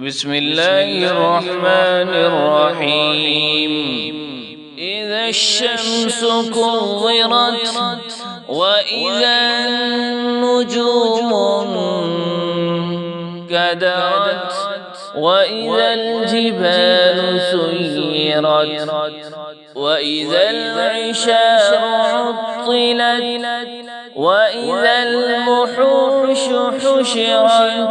بسم الله الرحمن الرحيم. إذا الشمس كورت وإذا النجوم انكدرت وإذا الجبال سيرت وإذا العشار عطلت وإذا الوحوش حشرت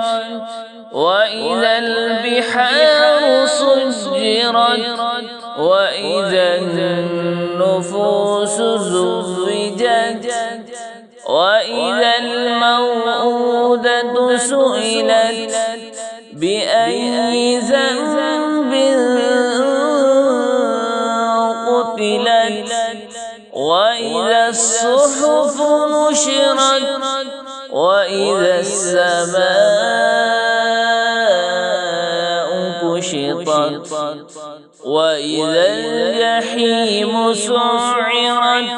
وإذا البحار سجرت وإذا النفوس زوجت وإذا الموءودة سئلت بأي ذنب قتلت وإذا الصحف نشرت وإذا السماء كشطت وإذا الجحيم سعرت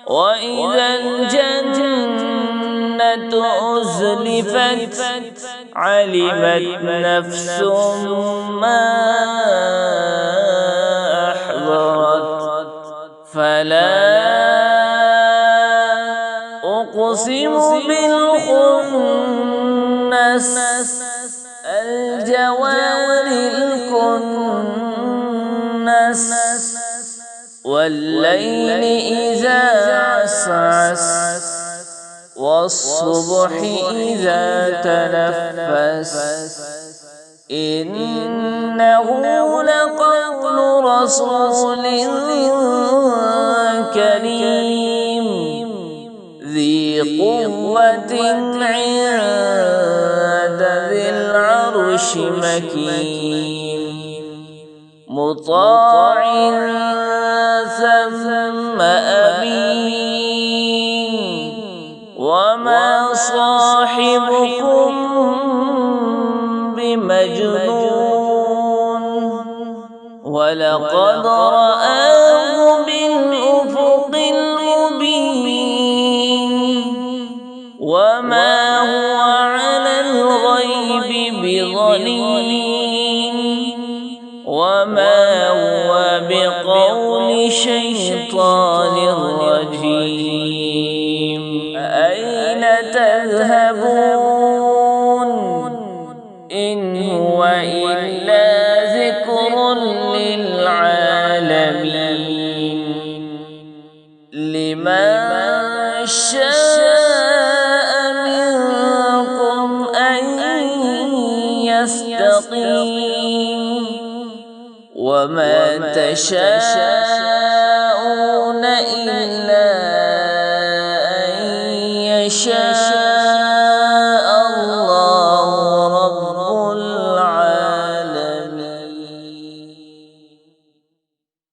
وإذا الجنة أزلفت علمت نفس ما أحضرت فلا أقسم بالخنس الجوار الكنس والليل إذا عسعس والصبح إذا تنفس إنه لقول رسول كريم ذي قوة عند ذي العرش مكين مطاع ثم أمين وما صاحبكم بمجنون ولقد رآه بالأفق المبين وما هو على الغيب بضنين وما هو بقول شيطان رجيم أين تذهبون إن هو إلا ذكر للعالمين لمن شاء منكم أن يستقيم وما تشاءون إلا أن يشاء الله رب